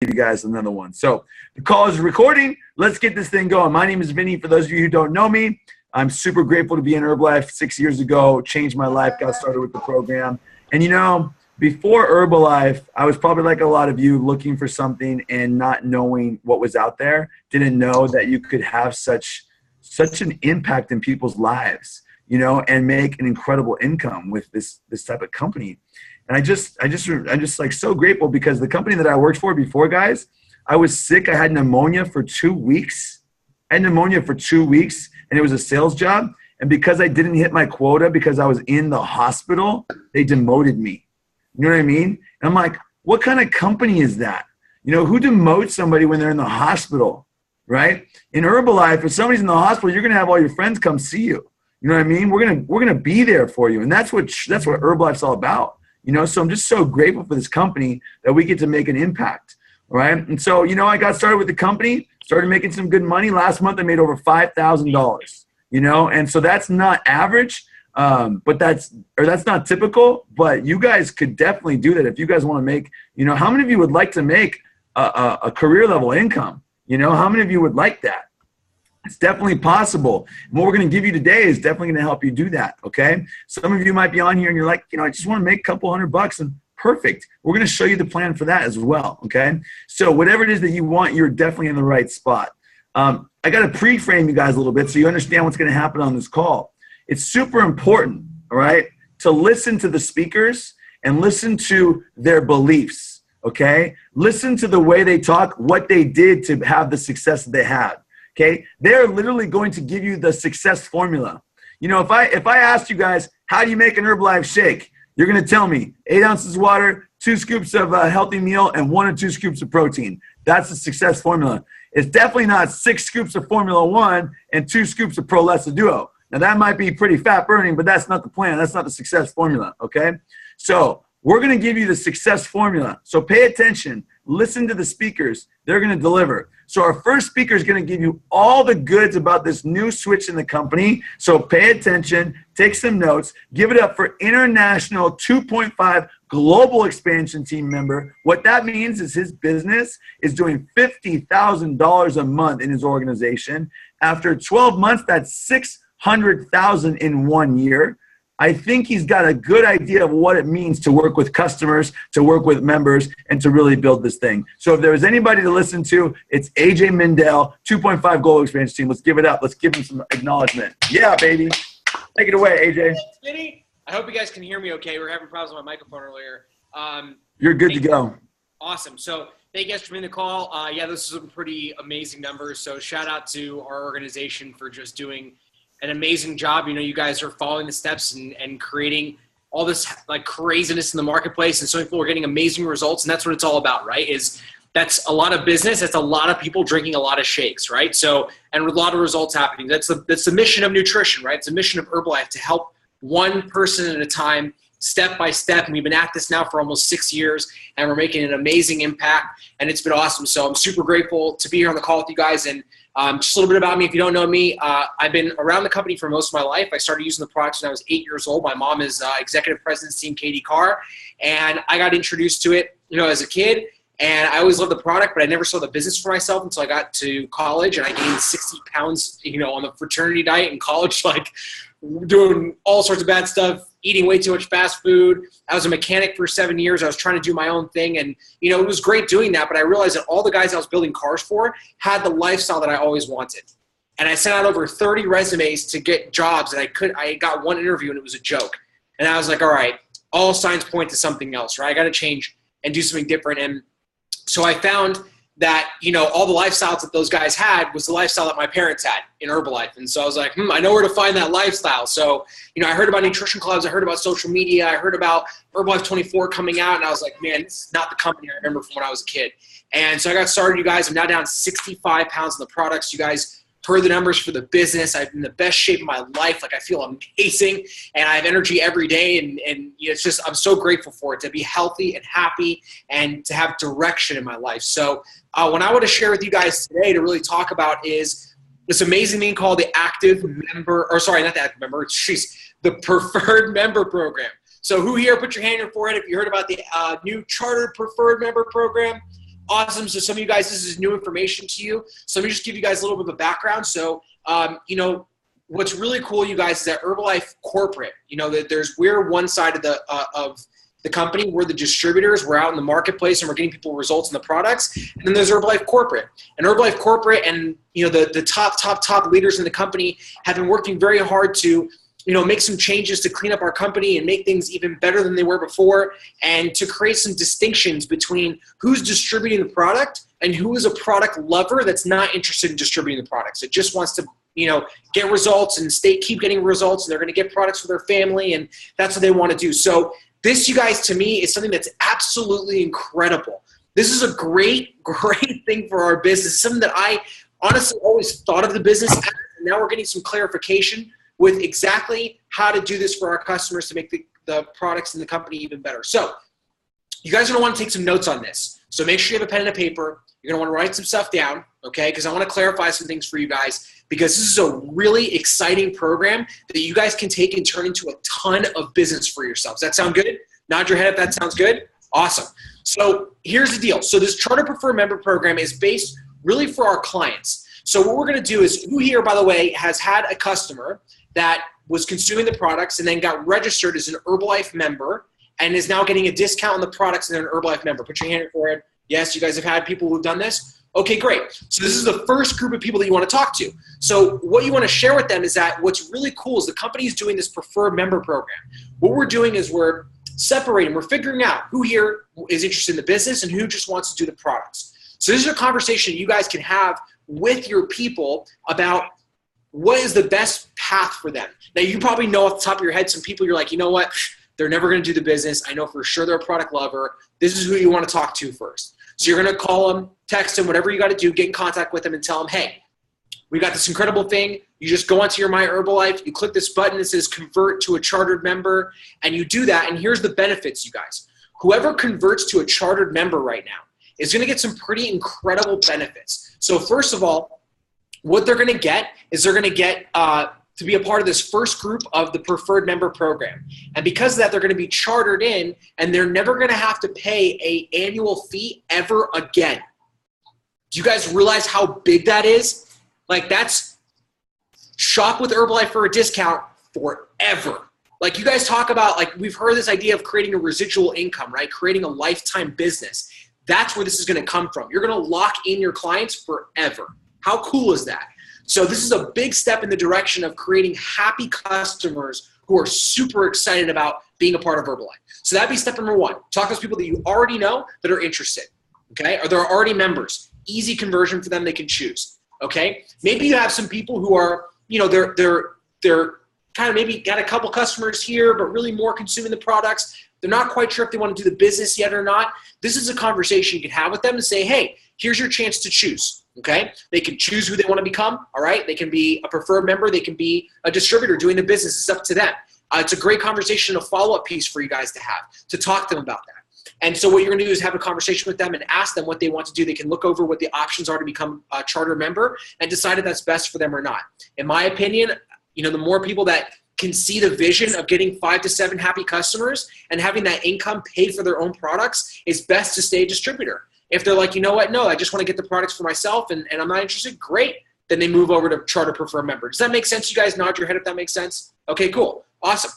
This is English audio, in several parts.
give you guys another one. So the call is recording. Let's get this thing going. My name is Vinny. For those of you who don't know me, I'm super grateful to be in Herbalife 6 years ago. Changed my life, got started with the program. And you know, before Herbalife, I was probably like a lot of you looking for something and not knowing what was out there. Didn't know that you could have such an impact in people's lives, you know, and make an incredible income with this type of company. And I'm just like so grateful because the company that I worked for before, guys, I was sick. I had pneumonia for 2 weeks. And it was a sales job. And because I didn't hit my quota because I was in the hospital, they demoted me. You know what I mean? And I'm like, what kind of company is that? You know, who demotes somebody when they're in the hospital, right? In Herbalife, if somebody's in the hospital, you're going to have all your friends come see you. You know what I mean? We're going to be there for you. And that's what Herbalife's all about. You know, so I'm just so grateful for this company that we get to make an impact, right? And so, you know, I got started with the company, started making some good money. Last month, I made over $5,000, you know, and so that's not average, but that's not typical, but you guys could definitely do that if you guys want to make, you know, how many of you would like to make a career level income? You know, how many of you would like that? It's definitely possible. And what we're going to give you today is definitely going to help you do that, okay? Some of you might be on here and you're like, you know, I just want to make a couple $100 and perfect. We're going to show you the plan for that as well, okay? So whatever it is that you want, you're definitely in the right spot. I got to pre-frame you guys a little bit so you understand what's going to happen on this call. It's super important, all right, to listen to the speakers and listen to their beliefs, okay? Listen to the way they talk, what they did to have the success that they had. Okay, they're literally going to give you the success formula. You know, if I asked you guys, how do you make an Herbalife shake? You're going to tell me 8 ounces of water, 2 scoops of a healthy meal, and 1 or 2 scoops of protein. That's the success formula. It's definitely not 6 scoops of Formula One and 2 scoops of Pro Lessa Duo. Now, that might be pretty fat burning, but that's not the plan. That's not the success formula, okay? So we're going to give you the success formula. So pay attention. Listen to the speakers. They're going to deliver. So our first speaker is going to give you all the goods about this new switch in the company. So pay attention, take some notes, give it up for international 2.5 global expansion team member. What that means is his business is doing $50,000 a month in his organization. After 12 months, that's $600,000 in 1 year. I think he's got a good idea of what it means to work with customers, to work with members, and to really build this thing. So if there was anybody to listen to, it's AJ Mindell, 2.5 Global Expansion Team. Let's give it up. Let's give him some acknowledgement. Yeah, baby. Take it away, AJ. Thanks, Vinny. I hope you guys can hear me okay. We were having problems with my microphone earlier. You're good to go. Awesome. So thank you guys for being the call. Yeah, this is some pretty amazing numbers. So shout out to our organization for just doing an amazing job. You know, you guys are following the steps and creating all this like craziness in the marketplace, and so many people are getting amazing results, and that's what it's all about, right? That's a lot of business. That's a lot of people drinking a lot of shakes, right? So, and with a lot of results happening. That's the mission of nutrition, right? It's the mission of Herbalife to help one person at a time, step by step. And we've been at this now for almost 6 years, and we're making an amazing impact, and it's been awesome. So I'm super grateful to be here on the call with you guys. And just a little bit about me. If you don't know me, I've been around the company for most of my life. I started using the products when I was 8 years old. My mom is executive president of Team Katie Carr, and I got introduced to it, you know, as a kid. And I always loved the product, but I never saw the business for myself until I got to college, and I gained 60 pounds, you know, on the fraternity diet in college, like doing all sorts of bad stuff, eating way too much fast food. I was a mechanic for 7 years. I was trying to do my own thing, and, you know, it was great doing that, but I realized that all the guys I was building cars for had the lifestyle that I always wanted. And I sent out over 30 resumes to get jobs, and I got one interview, and it was a joke. And I was like, all right, all signs point to something else, right? I got to change and do something different. And so I found that, you know, all the lifestyles that those guys had was the lifestyle that my parents had in Herbalife. And so I was like, I know where to find that lifestyle. So, you know, I heard about nutrition clubs. I heard about social media. I heard about Herbalife 24 coming out. And I was like, man, this is not the company I remember from when I was a kid. And so I got started, you guys. I'm now down 65 pounds on the products. You guys heard the numbers for the business. I'm in the best shape of my life. Like, I feel amazing, and I have energy every day. And it's just, I'm so grateful for it, to be healthy and happy and to have direction in my life. So what I want to share with you guys today to really talk about is this amazing thing called the active member, or sorry, not the active member, the preferred member program. So who here, put your hand on your forehead if you heard about the new chartered preferred member program? Awesome. So some of you guys, this is new information to you. So let me just give you guys a little bit of a background. So, what's really cool, you guys, is that Herbalife Corporate, we're one side of the company. We're the distributors. We're out in the marketplace and we're getting people results in the products. And then there's Herbalife Corporate. And Herbalife Corporate and, the top leaders in the company have been working very hard to make some changes to clean up our company and make things even better than they were before, and to create some distinctions between who's distributing the product and who is a product lover that's not interested in distributing the products. It just wants to, get results and keep getting results, and they're going to get products for their family, and that's what they want to do. So this, you guys, to me, is something that's absolutely incredible. This is a great, great thing for our business. It's something that I honestly always thought of the business as, and now we're getting some clarification with exactly how to do this for our customers to make the products in the company even better. So you guys are going to want to take some notes on this. So make sure you have a pen and a paper. You're going to want to write some stuff down, okay? Because I want to clarify some things for you guys, because this is a really exciting program that you guys can take and turn into a ton of business for yourselves. That sound good? Nod your head if that sounds good. Awesome. So here's the deal. So this Charter Preferred Member Program is based really for our clients. So what we're going to do is, who here, by the way, has had a customer that was consuming the products and then got registered as an Herbalife member and is now getting a discount on the products and they're an Herbalife member? Put your hand in for it. Yes, you guys have had people who've done this? Okay, great. So this is the first group of people that you want to talk to. So what you want to share with them is that what's really cool is the company is doing this preferred member program. What we're doing is we're separating, we're figuring out who here is interested in the business and who just wants to do the products. So this is a conversation you guys can have with your people about what is the best path for them. Now, you probably know off the top of your head some people you're like, you know what, they're never going to do the business. I know for sure they're a product lover. This is who you want to talk to first. So you're going to call them, text them, whatever you got to do, get in contact with them and tell them, hey, we got this incredible thing. You just go onto your My Herbalife, you click this button that says convert to a chartered member, and you do that. And here's the benefits, you guys. Whoever converts to a chartered member right now is going to get some pretty incredible benefits. So first of all, what they're going to get is they're going to get to be a part of this first group of the preferred member program. And because of that, they're going to be chartered in, and they're never going to have to pay an annual fee ever again. Do you guys realize how big that is? Like, that's shop with Herbalife for a discount forever. Like, you guys talk about, like, we've heard this idea of creating a residual income, right? Creating a lifetime business. That's where this is going to come from. You're going to lock in your clients forever. How cool is that? So this is a big step in the direction of creating happy customers who are super excited about being a part of Herbalife. So that'd be step number one. Talk to those people that you already know that are interested, okay? Or they're already members. Easy conversion for them, they can choose, okay? Maybe you have some people who are, they're kind of maybe got a couple customers here, but really more consuming the products. They're not quite sure if they want to do the business yet or not. This is a conversation you can have with them and say, hey, here's your chance to choose. Okay, they can choose who they want to become. All right, they can be a preferred member. They can be a distributor doing the business. It's up to them. It's a great conversation, a follow-up piece for you guys to have, to talk to them about that. And so what you're going to do is have a conversation with them and ask them what they want to do. They can look over what the options are to become a charter member and decide if that's best for them or not. In my opinion, the more people that can see the vision of getting 5 to 7 happy customers and having that income pay for their own products, is best to stay a distributor. If they're like, you know what, no, I just want to get the products for myself and I'm not interested, great. Then they move over to Charter Preferred Member. Does that make sense? You guys nod your head if that makes sense. Okay, cool. Awesome.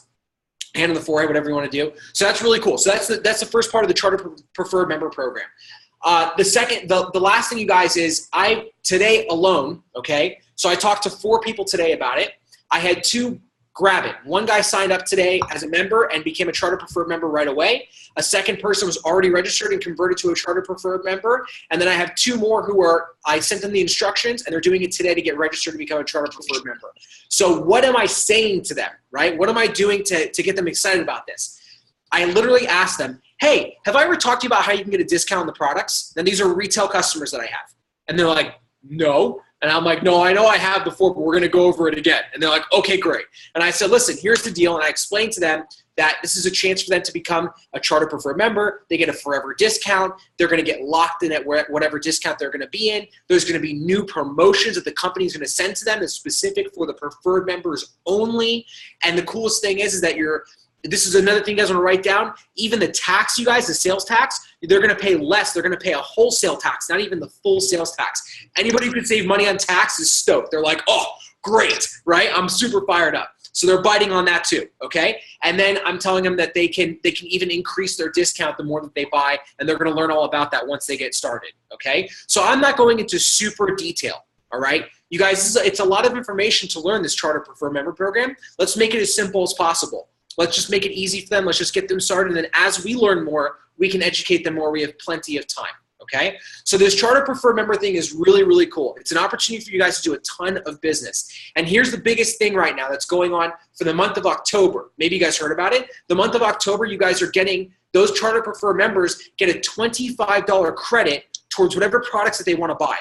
Hand on the forehead, whatever you want to do. So that's really cool. So that's the first part of the Charter Preferred Member program. The last thing, you guys, is today alone, okay, so I talked to 4 people today about it. I had 2 grab it. One guy signed up today as a member and became a Charter Preferred Member right away. A second person was already registered and converted to a Charter Preferred Member. And then I have 2 more I sent them the instructions and they're doing it today to get registered to become a Charter Preferred Member. So what am I saying to them, right? What am I doing to get them excited about this? I literally asked them, hey, have I ever talked to you about how you can get a discount on the products? And these are retail customers that I have. And they're like, no. And I'm like, no, I know I have before, but we're going to go over it again. And they're like, okay, great. And I said, listen, here's the deal. And I explained to them that this is a chance for them to become a Charter Preferred Member. They get a forever discount. They're going to get locked in at whatever discount they're going to be in. There's going to be new promotions that the company is going to send to them that's specific for the preferred members only. And the coolest thing is that this is another thing you guys want to write down. Even the tax, you guys, the sales tax, they're going to pay less. They're going to pay a wholesale tax, not even the full sales tax. Anybody who can save money on tax is stoked. They're like, oh, great, right? I'm super fired up. So they're biting on that too, okay? And then I'm telling them that they can even increase their discount the more that they buy, and they're going to learn all about that once they get started, okay? So I'm not going into super detail, all right? You guys, it's a lot of information to learn this Charter Preferred Member Program. Let's make it as simple as possible. Let's just make it easy for them. Let's just get them started. And then as we learn more, we can educate them more. We have plenty of time. Okay? So this Charter Preferred Member thing is really, really cool. It's an opportunity for you guys to do a ton of business. And here's the biggest thing right now that's going on for the month of October. Maybe you guys heard about it. The month of October, you guys are getting, those Charter Preferred members get a $25 credit towards whatever products that they want to buy.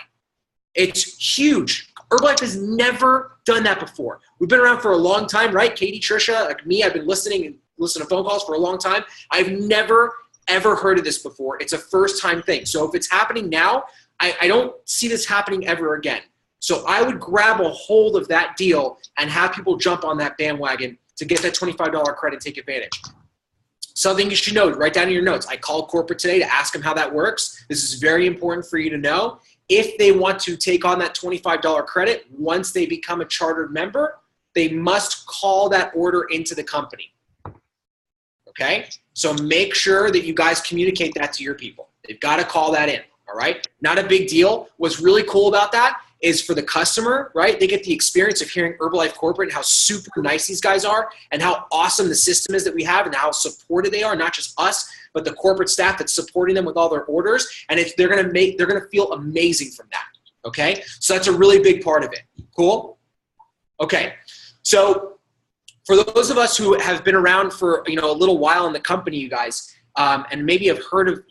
It's huge. Herbalife has never done that before. We've been around for a long time, right? Katie, Trisha, like me, I've been listening to phone calls for a long time. I've never, ever heard of this before. It's a first-time thing. So if it's happening now, I don't see this happening ever again. So I would grab a hold of that deal and have people jump on that bandwagon to get that $25 credit and take advantage. Something you should know, write down in your notes. I called corporate today to ask them how that works. This is very important for you to know. If they want to take on that $25 credit, once they become a chartered member, they must call that order into the company. Okay? So make sure that you guys communicate that to your people. They've got to call that in, all right? Not a big deal. What's really cool about that is for the customer, right? They get the experience of hearing Herbalife Corporate and how super nice these guys are and how awesome the system is that we have and how supported they are, not just us, but the corporate staff that's supporting them with all their orders. And they're gonna feel amazing from that, okay? So that's a really big part of it. Cool? Okay, so for those of us who have been around for a little while in the company, you guys, and maybe have heard of,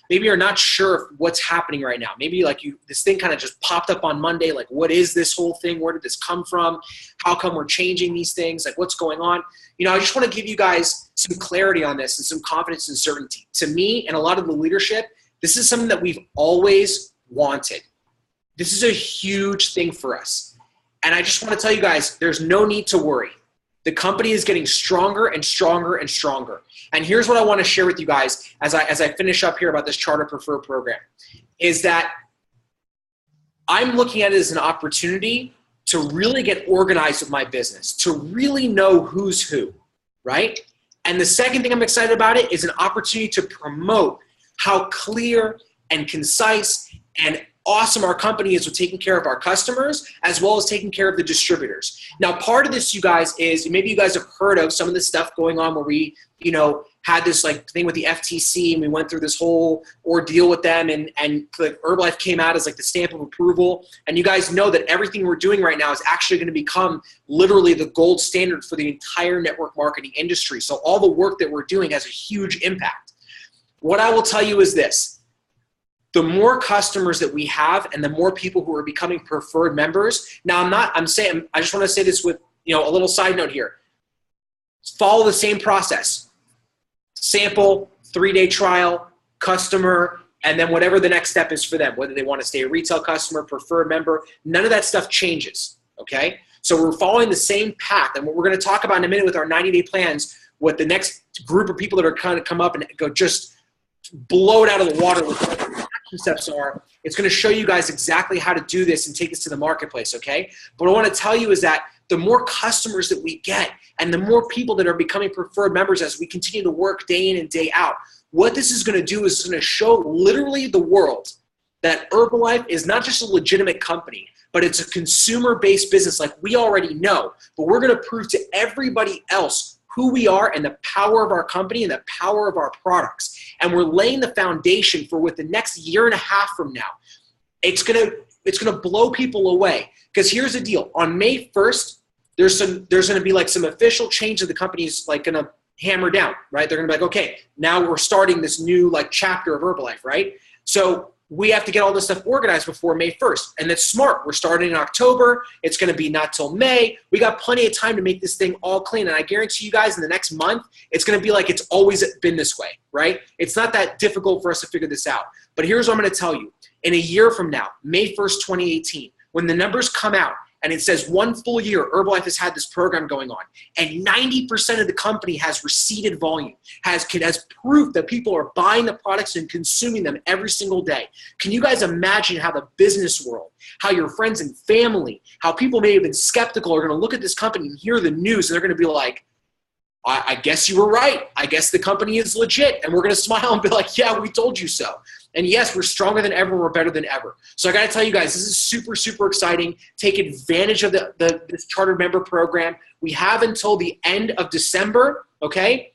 maybe you're not sure of what's happening right now. Maybe this thing kind of just popped up on Monday. Like, what is this whole thing? Where did this come from? How come we're changing these things? Like, what's going on? I just want to give you guys some clarity on this and some confidence and certainty. To me and a lot of the leadership, this is something that we've always wanted. This is a huge thing for us. And I just want to tell you guys, there's no need to worry. The company is getting stronger and stronger and stronger. And here's what I want to share with you guys as I finish up here about this Charter Preferred program, is that I'm looking at it as an opportunity to really get organized with my business, to really know who's who, right? And the second thing I'm excited about it is an opportunity to promote how clear and concise and awesome our company is with taking care of our customers as well as taking care of the distributors. Now, part of this, you guys, is maybe you guys have heard of some of the stuff going on where we, had this thing with the FTC and we went through this whole ordeal with them and Herbalife came out as the stamp of approval. And you guys know that everything we're doing right now is actually going to become literally the gold standard for the entire network marketing industry. So all the work that we're doing has a huge impact. What I will tell you is this. The more customers that we have and the more people who are becoming preferred members. Now I just want to say this with, a little side note here. Follow the same process. Sample, 3-day trial, customer, and then whatever the next step is for them, whether they want to stay a retail customer, preferred member, none of that stuff changes, okay? So we're following the same path. And what we're going to talk about in a minute with our 90-day plans, what the next group of people that are kind of come up and go just blow it out of the water with what the action steps are, it's going to show you guys exactly how to do this and take this to the marketplace, okay? But what I want to tell you is that the more customers that we get and the more people that are becoming preferred members as we continue to work day in and day out, what this is going to do is it's going to show literally the world that Herbalife is not just a legitimate company, but it's a consumer-based business like we already know. But we're going to prove to everybody else who we are and the power of our company and the power of our products. And we're laying the foundation for what the next year and a half from now, it's going to blow people away. Because here's the deal. On May 1st, there's going to be some official change that the company's going to hammer down, right? They're going to be okay, now we're starting this new chapter of Herbalife, right? So we have to get all this stuff organized before May 1st. And that's smart. We're starting in October. It's going to be not till May. We got plenty of time to make this thing all clean. And I guarantee you guys in the next month, it's going to be it's always been this way, right? It's not that difficult for us to figure this out. But here's what I'm going to tell you. In a year from now, May 1st, 2018, when the numbers come out and it says 1 full year Herbalife has had this program going on, and 90% of the company has receipted volume, has proof that people are buying the products and consuming them every single day. Can you guys imagine how the business world, how your friends and family, how people may have been skeptical are going to look at this company and hear the news, and they're going to be like, I guess you were right. I guess the company is legit. And we're going to smile and be like, yeah, we told you so. And yes, we're stronger than ever. We're better than ever. So I got to tell you guys, this is super, super exciting. Take advantage of this charter member program. We have until the end of December, okay?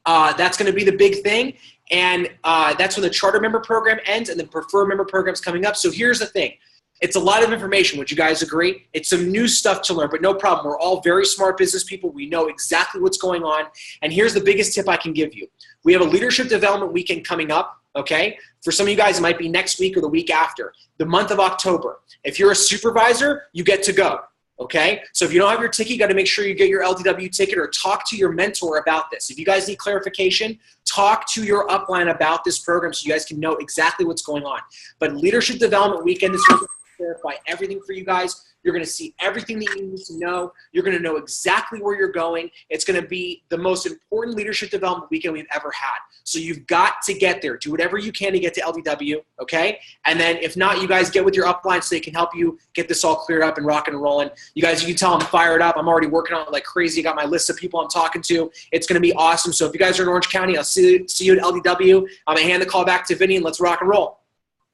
That's going to be the big thing. And that's when the charter member program ends, and the preferred member program is coming up. So here's the thing. It's a lot of information. Would you guys agree? It's some new stuff to learn, but no problem. We're all very smart business people. We know exactly what's going on. And here's the biggest tip I can give you. We have a leadership development weekend coming up, okay? For some of you guys, it might be next week or the week after, the month of October. If you're a supervisor, you get to go, okay? So if you don't have your ticket, you got to make sure you get your LDW ticket, or talk to your mentor about this. If you guys need clarification, talk to your upline about this program so you guys can know exactly what's going on. But leadership development weekend is going to clarify everything for you guys. You're going to see everything that you need to know. You're going to know exactly where you're going. It's going to be the most important leadership development weekend we've ever had. So you've got to get there. Do whatever you can to get to LDW, okay? And then if not, you guys get with your upline so they can help you get this all cleared up and rocking and rolling. You guys, you can tell I'm fired up. I'm already working on it like crazy. I got my list of people I'm talking to. It's going to be awesome. So if you guys are in Orange County, I'll see you at LDW. I'm going to hand the call back to Vinny, and let's rock and roll.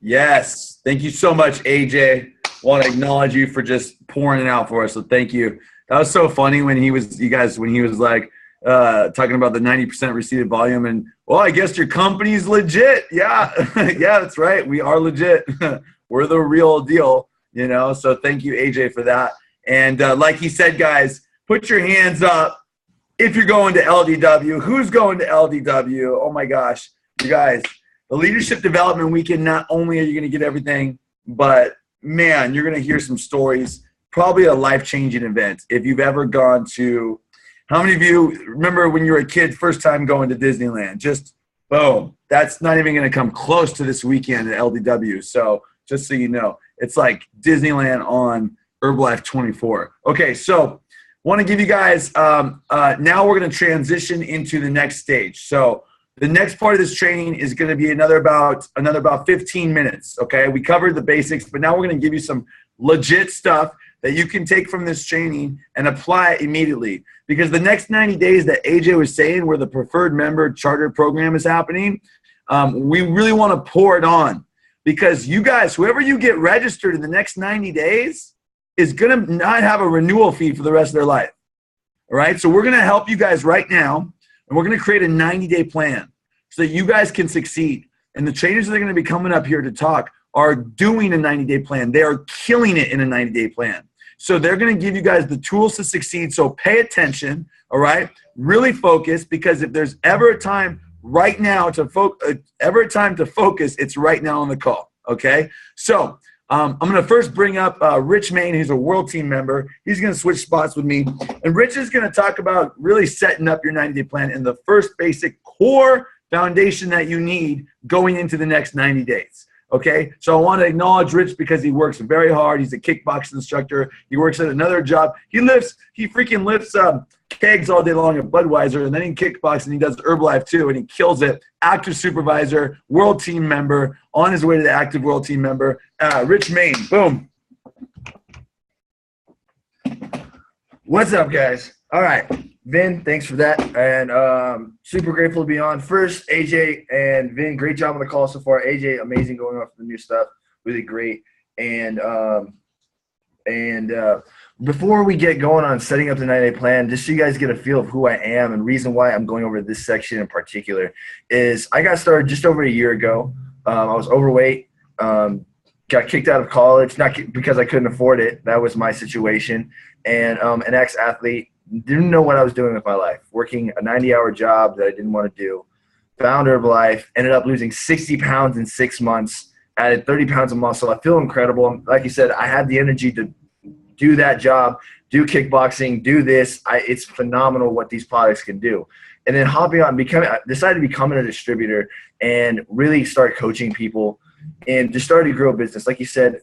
Yes. Thank you so much, AJ. Want to acknowledge you for just pouring it out for us. So thank you. That was so funny when he was like talking about the 90% receipted volume, and well, I guess your company's legit. Yeah. Yeah, that's right. We are legit. We're the real deal, you know? So thank you, AJ, for that. And like he said, guys, put your hands up if you're going to LDW. Who's going to LDW? Oh my gosh, you guys. The Leadership Development Weekend, not only are you going to get everything, but, man, you're going to hear some stories, probably a life-changing event. If you've ever gone to – how many of you remember when you were a kid, first time going to Disneyland? Just, boom. That's not even going to come close to this weekend at LDW. So just so you know, it's like Disneyland on Herbalife 24. Okay, so want to give you guys now we're going to transition into the next stage. So – the next part of this training is going to be another about 15 minutes, okay? We covered the basics, but now we're going to give you some legit stuff that you can take from this training and apply it immediately. Because the next 90 days that AJ was saying where the preferred member charter program is happening, we really want to pour it on. Because you guys, whoever you get registered in the next 90 days is going to not have a renewal fee for the rest of their life, all right? So we're going to help you guys right now. And we're going to create a 90-day plan so that you guys can succeed. And the trainers that are going to be coming up here to talk are doing a 90-day plan. They are killing it in a 90-day plan. So they're going to give you guys the tools to succeed. So pay attention, all right? Really focus, because if there's ever a time right now to focus, it's right now on the call, okay? So I'm going to first bring up Rich Main, who's a World Team member. He's going to switch spots with me. And Rich is going to talk about really setting up your 90-day plan and the first basic core foundation that you need going into the next 90 days. Okay? So I want to acknowledge Rich because he works very hard. He's a kickboxing instructor. He works at another job. He freaking lifts kegs all day long at Budweiser, and then he kickboxes and he does Herbalife too, and he kills it. Active supervisor, World Team member, on his way to the active World Team member. Rich Main, boom. What's up, guys? All right, Vin, thanks for that, and super grateful to be on. First, AJ and Vin, great job on the call so far. AJ, amazing going off the new stuff, really great. And before we get going on setting up the 90-day plan, just so you guys get a feel of who I am and reason why I'm going over this section in particular, is I got started just over a year ago. I was overweight, got kicked out of college, not because I couldn't afford it. That was my situation. And an ex-athlete, didn't know what I was doing with my life, working a 90-hour job that I didn't want to do. Found Herbalife, ended up losing 60 pounds in 6 months, added 30 pounds of muscle. I feel incredible. Like you said, I had the energy to do that job, do kickboxing, do this. It's phenomenal what these products can do. And then hopping on, decided to become a distributor and really start coaching people and just started to grow a business. Like you said,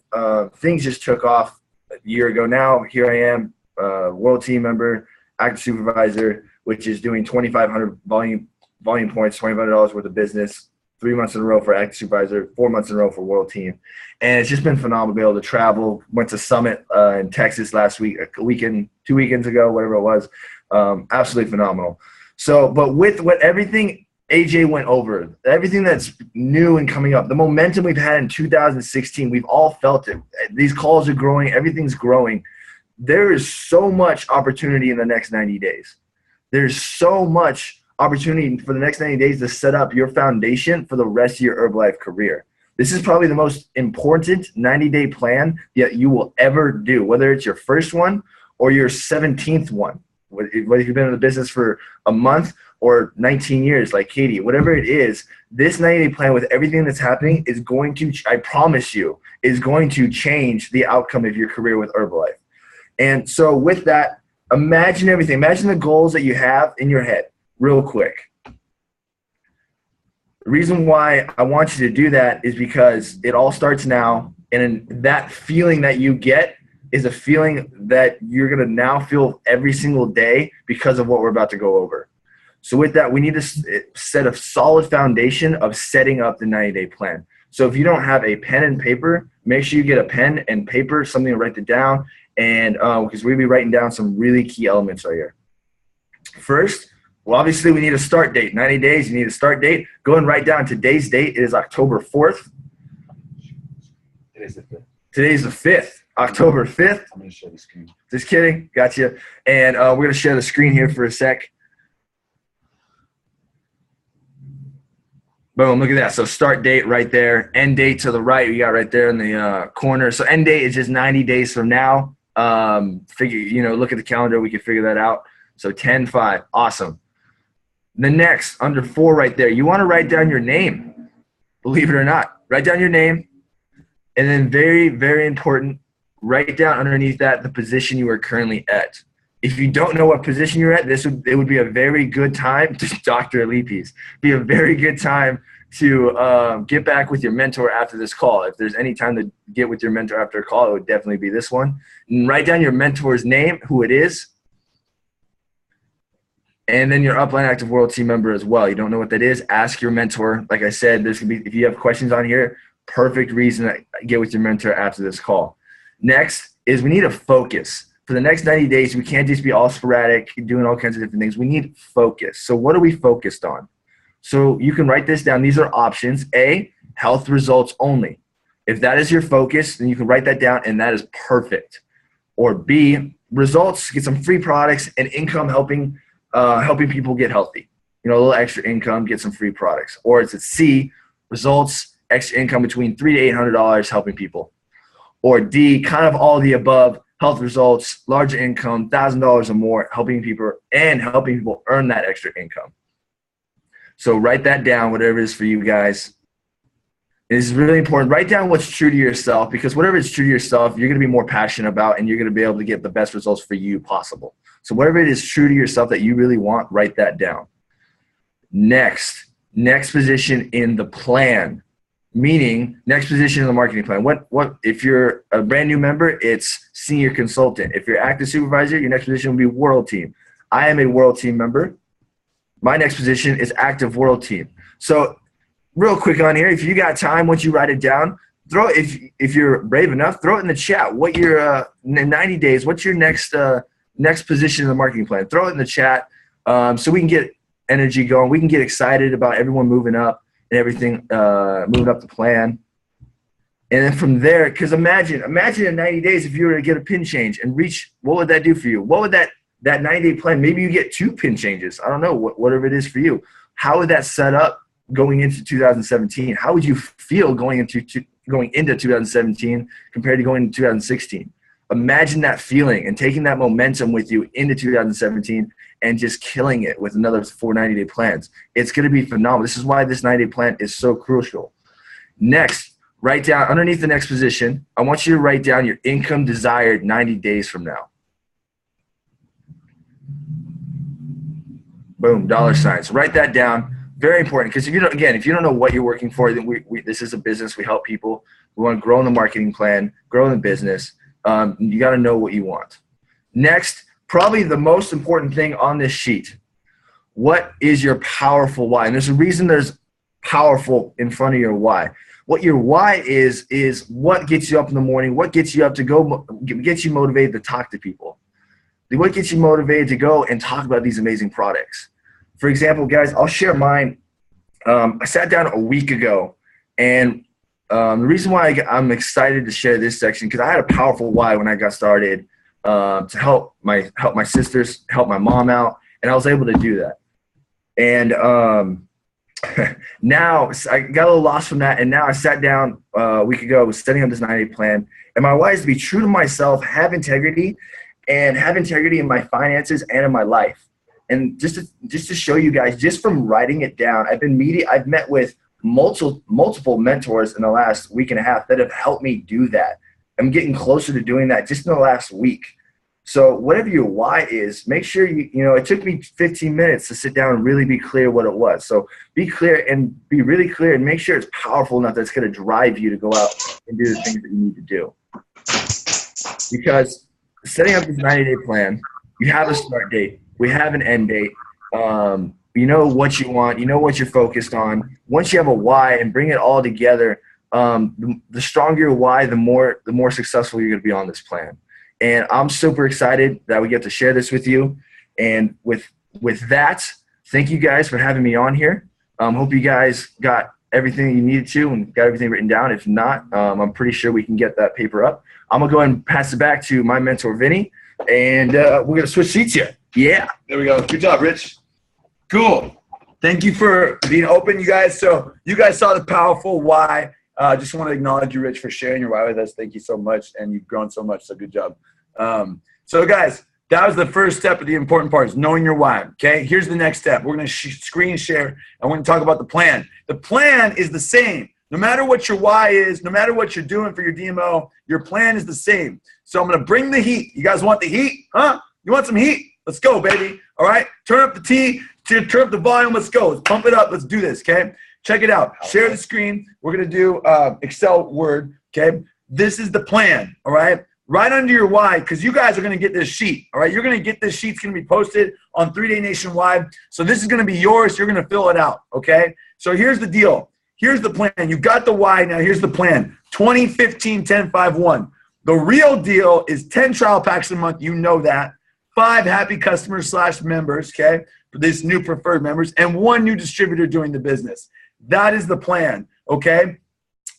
things just took off year ago now. Here I am, world team member, active supervisor, which is doing 2,500 volume points, $2,500 worth of business, 3 months in a row for active supervisor, 4 months in a row for world team. And it's just been phenomenal to be able to travel. Went to Summit in Texas last week, 2 weekends ago, whatever it was. Absolutely phenomenal. So, but with what everything AJ went over, everything that's new and coming up, the momentum we've had in 2016, we've all felt it. These calls are growing. Everything's growing. There is so much opportunity in the next 90 days. There's so much opportunity for the next 90 days to set up your foundation for the rest of your Herbalife career. This is probably the most important 90-day plan that you will ever do, whether it's your first one or your 17th one. Whether you've been in the business for a month or 19 years like Katie, whatever it is, this 90-day plan with everything that's happening is going to, I promise you, is going to change the outcome of your career with Herbalife. And so with that, imagine everything. Imagine the goals that you have in your head real quick. The reason why I want you to do that is because it all starts now, and that feeling that you get is a feeling that you're going to now feel every single day because of what we're about to go over. So with that, we need to set a solid foundation of setting up the 90-day plan. So if you don't have a pen and paper, make sure you get a pen and paper, something to write it down, and because we'll be writing down some really key elements right here. First, well, obviously we need a start date. 90 days, you need a start date. Go and write down today's date. It is October 4th. Today's the 5th. Today's the 5th. October 5th. I'm going to share the screen. Just kidding. Gotcha. And we're going to share the screen here for a sec. Boom. Look at that. So start date right there. End date to the right. We got right there in the corner. So end date is just 90 days from now. Look at the calendar. We can figure that out. So 10/5. Awesome. The next, under 4 right there, you want to write down your name. Believe it or not. Write down your name. And then very, very important, write down underneath that the position you are currently at. If you don't know what position you're at, it would be a very good time to Dr. Alipis. Be a very good time to get back with your mentor after this call. If there's any time to get with your mentor after a call, it would definitely be this one. And write down your mentor's name, who it is, and then your Upline Active World team member as well. You don't know what that is, ask your mentor. Like I said, there's gonna be, if you have questions on here, perfect reason to get with your mentor after this call. Next is we need a focus. For the next 90 days, we can't just be all sporadic, doing all kinds of different things. We need focus. So what are we focused on? So you can write this down. These are options. A, health results only. If that is your focus, then you can write that down, and that is perfect. Or B, results, get some free products and income helping people get healthy. A little extra income, get some free products. Or it's a C, results, extra income between $300 to $800 helping people. Or D, kind of all of the above, health results, larger income, $1,000 or more, helping people earn that extra income. So write that down, whatever it is for you guys. This is really important. Write down what's true to yourself, because whatever is true to yourself, you're going to be more passionate about, and you're going to be able to get the best results for you possible. So whatever it is true to yourself that you really want, write that down. Next position in the plan. Meaning, next position in the marketing plan. What if you're a brand new member, it's senior consultant. If you're active supervisor, your next position will be world team. I am a world team member. My next position is active world team. So real quick on here, if you got time, once you write it down, if you're brave enough, throw it in the chat. What your in 90 days, what's your next position in the marketing plan? Throw it in the chat so we can get energy going. We can get excited about everyone moving up and everything, moving up the plan. And then from there, because imagine in 90 days, if you were to get a pin change and reach, what would that do for you? What would that 90-day plan, maybe you get 2 pin changes. I don't know, whatever it is for you. How would that set up going into 2017? How would you feel going into 2017 compared to going into 2016? Imagine that feeling and taking that momentum with you into 2017 and just killing it with another 4 90-day plans. It's going to be phenomenal. This is why this 90-day plan is so crucial. Next, write down underneath the next position, I want you to write down your income desired 90 days from now. Boom, $signs. Write that down. Very important, because if you don't know what you're working for, then this is a business. We help people. We want to grow in the marketing plan, grow in the business. You got to know what you want. Next, probably the most important thing on this sheet. What is your powerful why? And there's a reason there's powerful in front of your why. What your why is what gets you up in the morning, what gets you up to go, gets you motivated to talk to people. What gets you motivated to go and talk about these amazing products? For example, guys, I'll share mine. I sat down a week ago, and the reason why I'm excited to share this section, because I had a powerful why when I got started to help my sisters, help my mom out, and I was able to do that. And now I got a little lost from that, and now I sat down a week ago, was setting up this 90-day plan, and my why is to be true to myself, have integrity in my finances and in my life. And just to show you guys, just from writing it down, I've met with multiple mentors in the last week and a half that have helped me do that. I'm getting closer to doing that just in the last week. So whatever your why is, make sure it took me 15 minutes to sit down and really be clear what it was. So be clear and be really clear and make sure it's powerful enough that's going to drive you to go out and do the things that you need to do. Because setting up this 90-day plan, you have a start date. We have an end date. You know what you want. You know what you're focused on. Once you have a why and bring it all together, the stronger your why, the more successful you're going to be on this plan. And I'm super excited that we get to share this with you. And with that, thank you guys for having me on here. Hope you guys got everything you needed to and got everything written down. If not, I'm pretty sure we can get that paper up. I'm going to go ahead and pass it back to my mentor, Vinny. And we're going to switch seats here. Yeah. There we go. Good job, Rich. Cool. Thank you for being open, you guys. So you guys saw the powerful why. Just want to acknowledge you, Rich, for sharing your why with us. Thank you so much. And you've grown so much. So good job. So guys, that was the first step of the important part, is knowing your why. Okay. Here's the next step. We're going to screen share. And we're going to talk about the plan. The plan is the same. No matter what your why is, no matter what you're doing for your DMO, your plan is the same. So I'm going to bring the heat. You guys want the heat? Huh? You want some heat? Let's go, baby. All right. Turn up the T. Turn up the volume. Let's go. Let's pump it up. Let's do this. Okay. Check it out. Share the screen. We're going to do Excel Word. Okay. This is the plan. All right. Right under your why, because you guys are going to get this sheet. All right. You're going to get this sheet. It's going to be posted on 3-Day Nationwide. So this is going to be yours. You're going to fill it out. Okay. So here's the deal. Here's the plan. You got the why. Now here's the plan. 20-15-10-5-1. The real deal is 10 trial packs a month. You know that. 5 happy customers / members, okay, for this new preferred members, and 1 new distributor doing the business. That is the plan, okay?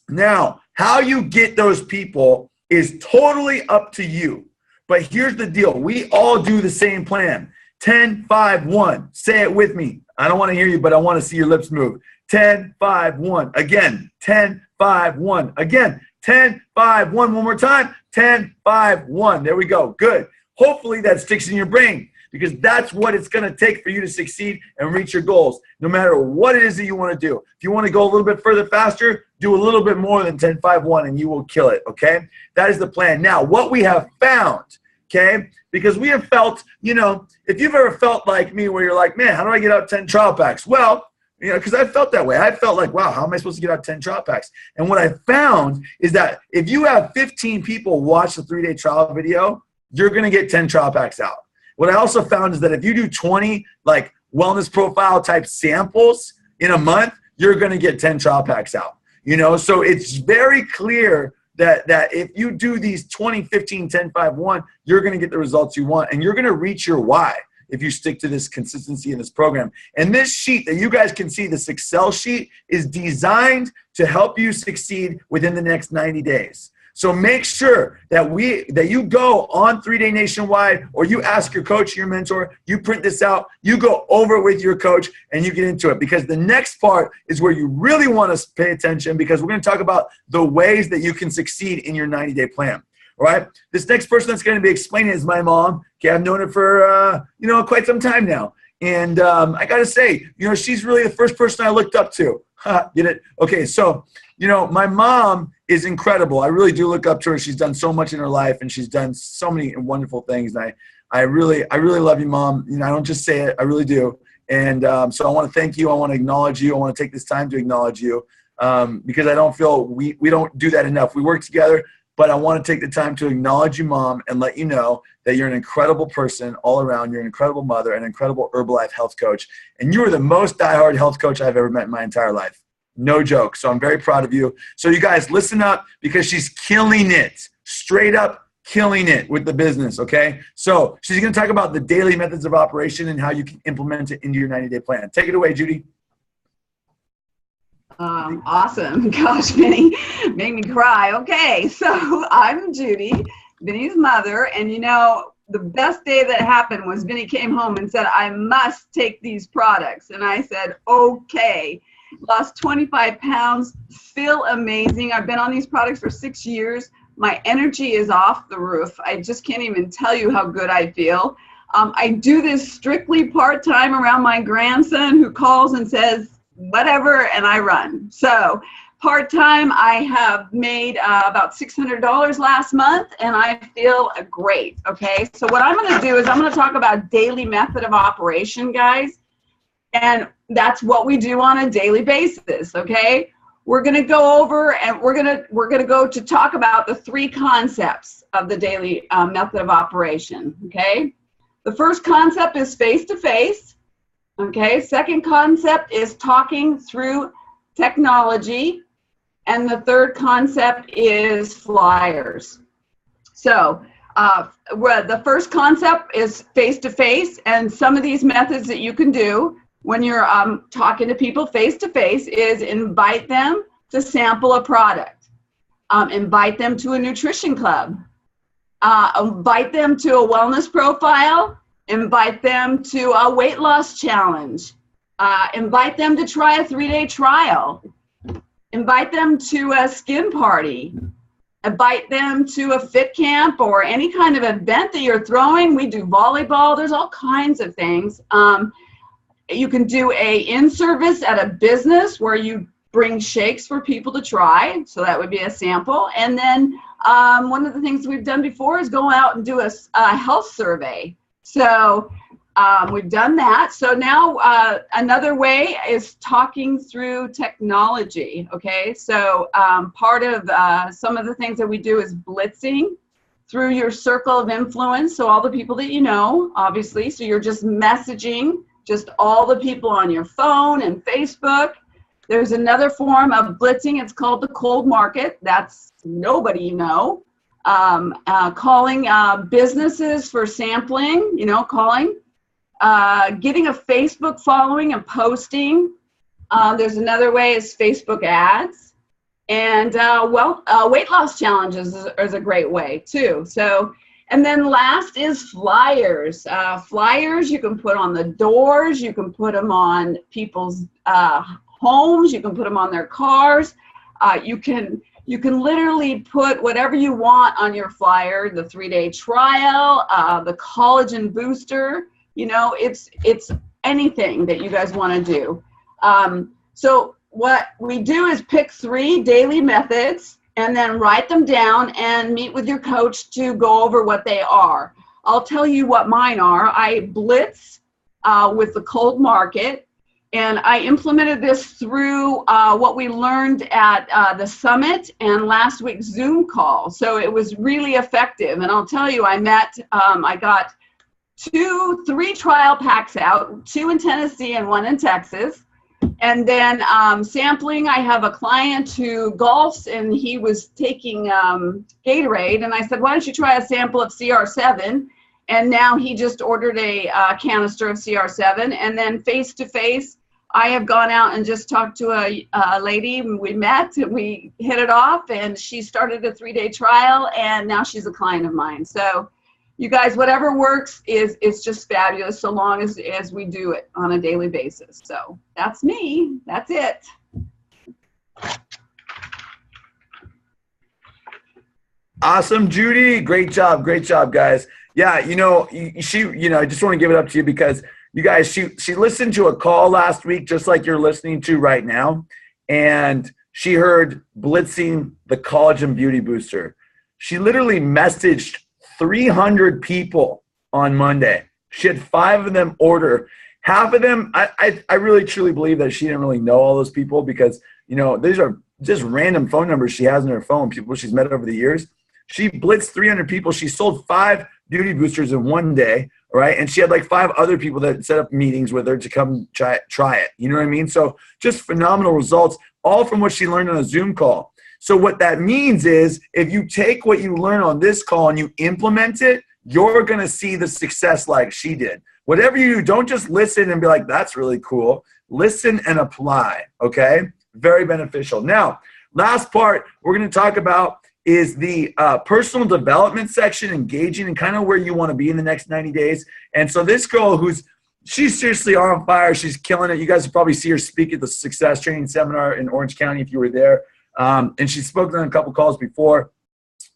Now, how you get those people is totally up to you. But here's the deal. We all do the same plan. 10-5-1. Say it with me. I don't want to hear you, but I want to see your lips move. 10-5-1. Again, 10-5-1. Again, 10-5-1. One more time. 10-5-1. There we go. Good. Hopefully that sticks in your brain, because that's what it's going to take for you to succeed and reach your goals, no matter what it is that you want to do. If you want to go a little bit further faster, do a little bit more than 10-5-1 and you will kill it, okay? That is the plan. Now, what we have found, okay, because we have felt, if you've ever felt like me where you're like, man, how do I get out 10 trial packs? Well, because I felt that way. I felt like, wow, how am I supposed to get out 10 trial packs? And what I found is that if you have 15 people watch the 3-day trial video, you're going to get 10 trial packs out. What I also found is that if you do 20 like wellness profile type samples in a month, you're going to get 10 trial packs out. So it's very clear that if you do these 20-15-10-5-1, you're going to get the results you want, and you're going to reach your why if you stick to this consistency in this program. And this sheet that you guys can see, this Excel sheet, is designed to help you succeed within the next 90 days. So make sure that you go on 3-Day Nationwide, or you ask your coach, your mentor, you print this out, you go over it with your coach, and you get into it. Because the next part is where you really want to pay attention, because we're going to talk about the ways that you can succeed in your 90-day plan. All right? This next person that's going to be explaining is my mom. Okay, I've known her for, quite some time now. And I got to say, she's really the first person I looked up to. Get it? Okay, so, my mom is incredible. I really do look up to her. She's done so much in her life, and she's done so many wonderful things. And I really love you, Mom. I don't just say it. I really do. And so I want to thank you. I want to acknowledge you. I want to take this time to acknowledge you because I don't feel we don't do that enough. We work together, but I want to take the time to acknowledge you, Mom, and let you know that you're an incredible person all around. You're an incredible mother, an incredible Herbalife health coach, and you are the most diehard health coach I've ever met in my entire life. No joke. So I'm very proud of you. So you guys listen up, because she's killing it. Straight up killing it with the business, okay? So she's going to talk about the daily methods of operation and how you can implement it into your 90-day plan. Take it away, Judy. Awesome. Gosh, Vinny, make me cry. Okay, so I'm Judy, Vinny's mother, and you know, the best day that happened was Vinny came home and said, I must take these products. And I said, okay. Lost 25 pounds, feel amazing. I've been on these products for 6 years. My energy is off the roof. I just can't even tell you how good I feel. I do this strictly part-time around my grandson, who calls and says, whatever, and I run. So part-time, I have made about $600 last month, and I feel great, okay? So what I'm going to do is I'm going to talk about daily method of operation, guys, and that's what we do on a daily basis, okay? We're going to go over, and we're going to go to talk about the 3 concepts of the daily method of operation, okay? The first concept is face-to-face, okay? Second concept is talking through technology, and the third concept is flyers. So the first concept is face-to-face, and some of these methods that you can do when you're talking to people face-to-face is invite them to sample a product, invite them to a nutrition club, invite them to a wellness profile, invite them to a weight loss challenge, invite them to try a 3-day trial, invite them to a skin party, invite them to a fit camp or any kind of event that you're throwing. We do volleyball. There's all kinds of things. You can do a in-service at a business where you bring shakes for people to try. So that would be a sample. And then one of the things we've done before is go out and do a health survey. So we've done that. So now another way is talking through technology. Okay. So part of some of the things that we do is blitzing through your circle of influence. So all the people that you know, obviously. So you're just messaging just all the people on your phone and Facebook. There's another form of blitzing. It's called the cold market. That's nobody you know. Calling businesses for sampling, you know, calling. Getting a Facebook following and posting. There's another way is Facebook ads. And weight loss challenges is a great way too. So, and then last is flyers. Flyers you can put on the doors, you can put them on people's homes, you can put them on their cars. You can literally put whatever you want on your flyer, the 3-day trial, the collagen booster, you know, it's anything that you guys want to do. So what we do is pick 3 daily methods and then write them down and meet with your coach to go over what they are. I'll tell you what mine are. I blitz with the cold market, and I implemented this through what we learned at the summit and last week's Zoom call. So it was really effective. And I'll tell you, I got 3 trial packs out, 2 in Tennessee and 1 in Texas. And then sampling, I have a client who golfs, and he was taking Gatorade, and I said, why don't you try a sample of CR7? And now he just ordered a canister of CR7. And then face-to-face, I have gone out and just talked to a lady. We met, and we hit it off, and she started a 3-day trial, and now she's a client of mine. So you guys, whatever works is just fabulous, so long as we do it on a daily basis. So that's me. That's it. Awesome, Judy. Great job, guys. Yeah, you know, I just want to give it up to you because you guys, she listened to a call last week, just like you're listening to right now, and she heard blitzing the collagen beauty booster. She literally messaged 300 people on Monday. She had 5 of them order. Half of them, I really truly believe that she didn't really know all those people because, you know, these are just random phone numbers she has in her phone, people she's met over the years. She blitzed 300 people. She sold 5 beauty boosters in one day, right? And she had like 5 other people that set up meetings with her to come try it. You know what I mean? So just phenomenal results, all from what she learned on a Zoom call. So what that means is if you take what you learn on this call and you implement it, you're going to see the success like she did. Whatever you do, don't just listen and be like, that's really cool. Listen and apply, okay? Very beneficial. Now, last part we're going to talk about is the personal development section, engaging and kind of where you want to be in the next 90 days. And so this girl she's seriously on fire. She's killing it. You guys will probably see her speak at the Success Training Seminar in Orange County if you were there. And she's spoken on a couple calls before.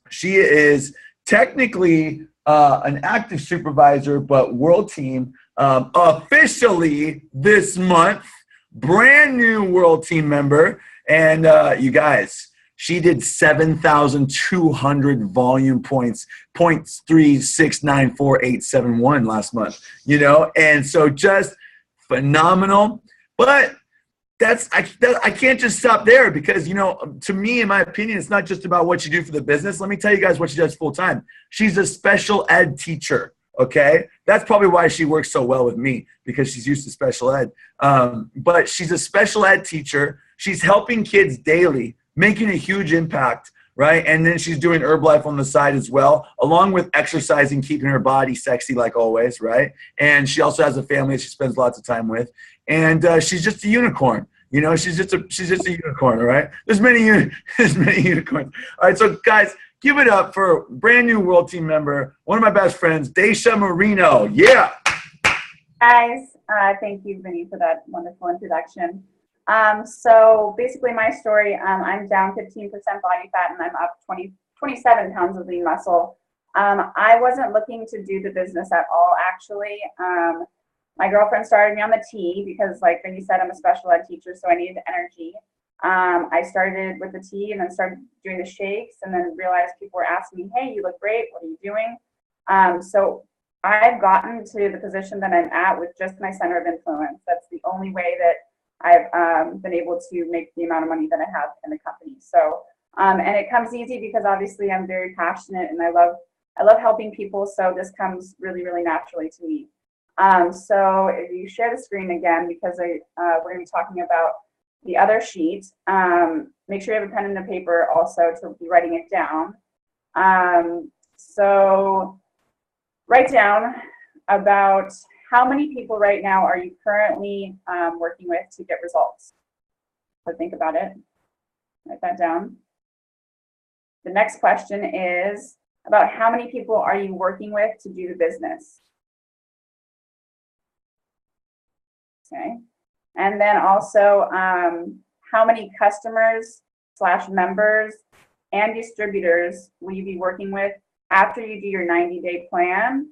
She is technically an active supervisor, but world team officially this month, brand new world team member. And you guys, she did 7,200 volume points, 0.3694871 last month, you know? And so just phenomenal. But I can't just stop there because, you know, to me, in my opinion, it's not just about what you do for the business. Let me tell you guys what she does full time. She's a special ed teacher, okay? That's probably why she works so well with me, because she's used to special ed. But she's a special ed teacher. She's helping kids daily, making a huge impact, right? And then she's doing Herbalife on the side as well, along with exercising, keeping her body sexy like always, right? And she also has a family that she spends lots of time with. And she's just a unicorn. You know, she's just a unicorn, all right? There's many unicorns. All right, so guys, give it up for a brand new world team member, one of my best friends, Daisha Marino. Yeah. Guys, thank you, Vinny, for that wonderful introduction. So basically my story, I'm down 15% body fat and I'm up 27 pounds of lean muscle. I wasn't looking to do the business at all, actually. My girlfriend started me on the tea because, like Vinny said, I'm a special ed teacher, so I needed energy. I started with the tea and then started doing the shakes and then realized people were asking me, hey, you look great, what are you doing? So I've gotten to the position that I'm at with just my center of influence. That's the only way that I've been able to make the amount of money that I have in the company. So, and it comes easy because obviously I'm very passionate and I love helping people. So this comes really, really naturally to me. So if you share the screen again, because we're going to be talking about the other sheet, make sure you have a pen and a paper also to be writing it down. So write down about how many people right now are you currently working with to get results. So think about it, write that down. The next question is about how many people are you working with to do the business? Okay, and then also how many customers / members and distributors will you be working with after you do your 90-day plan?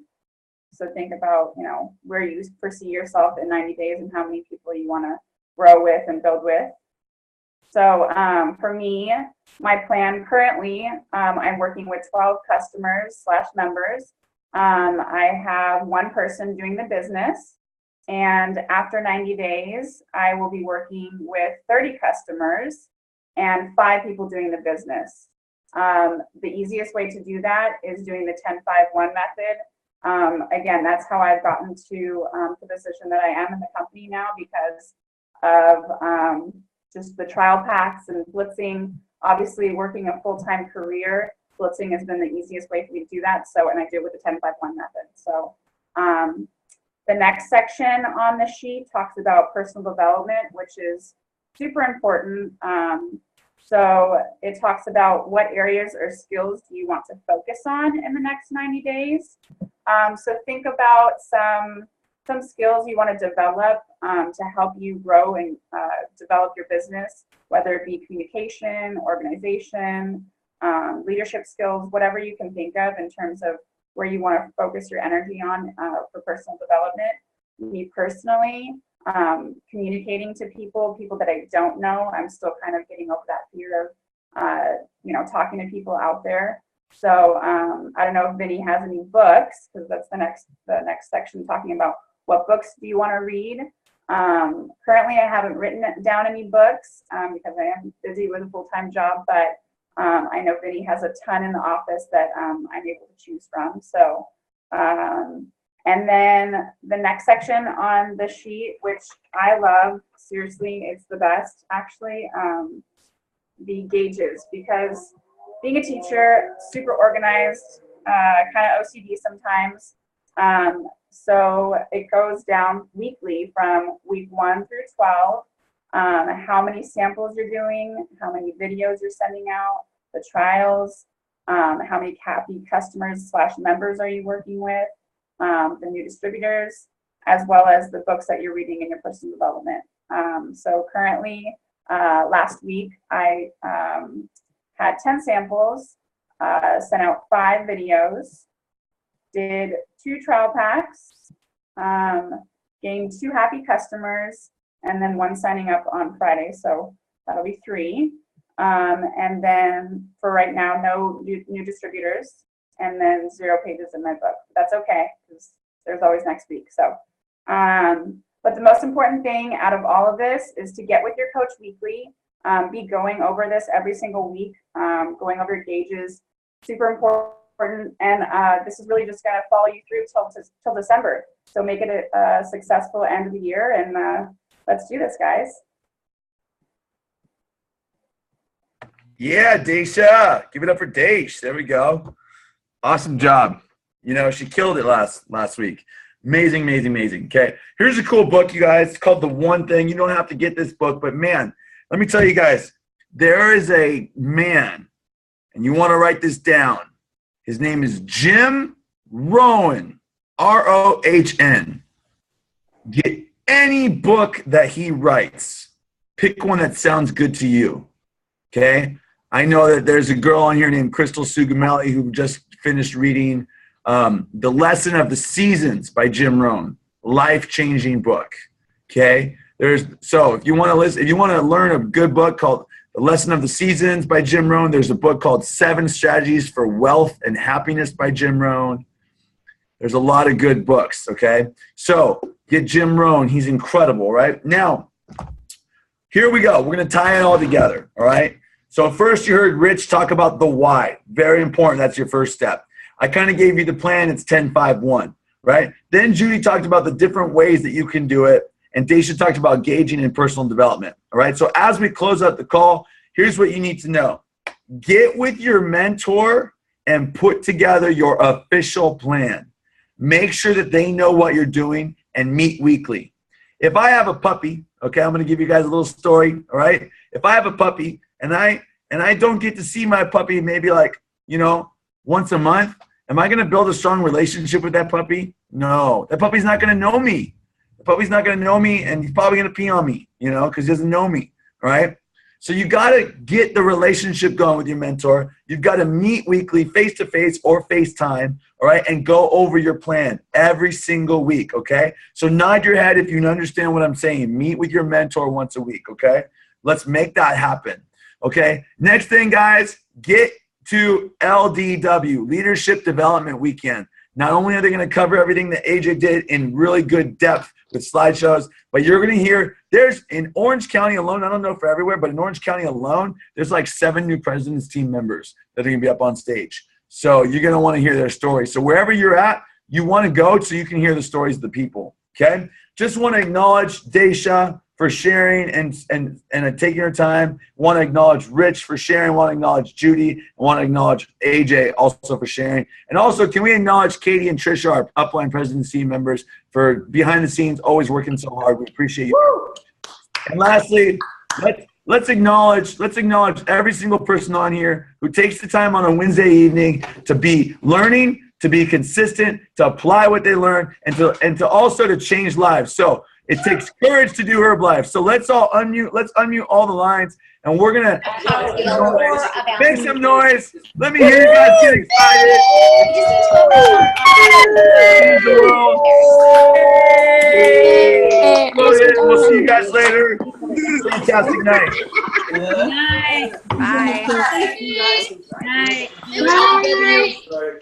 So think about, you know, where you foresee yourself in 90 days and how many people you want to grow with and build with. So for me, my plan currently, I'm working with 12 customers / members. I have 1 person doing the business. And after 90 days, I will be working with 30 customers and 5 people doing the business. The easiest way to do that is doing the 10-5-1 method. Again, that's how I've gotten to the position that I am in the company now because of just the trial packs and blitzing. Obviously, working a full-time career, blitzing has been the easiest way for me to do that. So, and I do it with the 10-5-1 method. So, the next section on the sheet talks about personal development, which is super important. So it talks about what areas or skills do you want to focus on in the next 90 days. So think about some skills you want to develop to help you grow and develop your business, whether it be communication, organization, leadership skills, whatever you can think of in terms of where you want to focus your energy on for personal development. Me personally, communicating to people that I don't know, I'm still kind of getting over that fear of, talking to people out there. So I don't know if Vinny has any books, because that's the next section talking about what books do you want to read. Currently, I haven't written down any books because I am busy with a full-time job, but I know Vinny has a ton in the office that I'm able to choose from. So, and then the next section on the sheet, which I love, seriously, it's the best actually, the gauges, because being a teacher, super organized, kind of OCD sometimes. So it goes down weekly from week 1 through 12, how many samples you're doing, how many videos you're sending out, the trials, how many happy customers / members are you working with, the new distributors, as well as the books that you're reading in your personal development. So currently, last week, I had 10 samples, sent out 5 videos, did 2 trial packs, gained 2 happy customers, and then 1 signing up on Friday. So that'll be 3. And then for right now, no new distributors, and then 0 pages in my book. That's okay, because there's always next week. So, but the most important thing out of all of this is to get with your coach weekly, be going over this every single week, going over your gauges, super important. And this is really just going to follow you through till December. So make it a successful end of the year, and let's do this, guys. Yeah, Daisha. Give it up for Daish. There we go. Awesome job. You know, she killed it last week. Amazing, amazing, amazing. Okay, here's a cool book, you guys. It's called The One Thing. You don't have to get this book, but man, let me tell you guys, there is a man, and you want to write this down. His name is Jim Rohn, R-O-H-N. Get any book that he writes. Pick one that sounds good to you, okay? I know that there's a girl on here named Crystal Sugamelli who just finished reading The Lesson of the Seasons by Jim Rohn. Life-changing book, okay? So if you want to listen, if you want to learn a good book called The Lesson of the Seasons by Jim Rohn, there's a book called 7 Strategies for Wealth and Happiness by Jim Rohn. There's a lot of good books, okay? So get Jim Rohn. He's incredible, right? Now, here we go. We're going to tie it all together, all right? So first you heard Rich talk about the why. Very important. That's your first step. I kind of gave you the plan. It's 10-5-1, right? Then Judy talked about the different ways that you can do it. And Daisha talked about gauging and personal development, all right? So as we close out the call, here's what you need to know. Get with your mentor and put together your official plan. Make sure that they know what you're doing and meet weekly. If I have a puppy, okay, I'm going to give you guys a little story, all right? If I have a puppy and I don't get to see my puppy maybe like, you know, once a month, am I going to build a strong relationship with that puppy? No. That puppy's not going to know me. The puppy's not going to know me, and he's probably going to pee on me, you know, because he doesn't know me, all right? So you got to get the relationship going with your mentor. You've got to meet weekly, face-to-face or FaceTime, all right, and go over your plan every single week, okay? So nod your head if you understand what I'm saying. Meet with your mentor once a week, okay? Let's make that happen, okay? Next thing, guys, get to LDW, Leadership Development Weekend. Not only are they going to cover everything that AJ did in really good depth with slideshows, but you're going to hear there's in Orange County alone, I don't know for everywhere, but in Orange County alone, there's like 7 new President's Team members that are going to be up on stage. So you're going to want to hear their stories. So wherever you're at, you want to go so you can hear the stories of the people, okay? Just want to acknowledge Daisha for sharing and taking her time. Want to acknowledge Rich for sharing. Want to acknowledge Judy. Want to acknowledge AJ also for sharing. And also, can we acknowledge Katie and Trisha, our Upline Presidency members, for behind the scenes, always working so hard. We appreciate you. Woo! And lastly, let's acknowledge every single person on here who takes the time on a Wednesday evening to be learning, to be consistent, to apply what they learn, and to also to change lives. So it takes courage to do Herbalife. So let's all unmute. Let's unmute all the lines, and we're gonna make some noise. Let me hear you guys get excited. We'll see you guys later. Fantastic night. Night. Bye. Night. Night.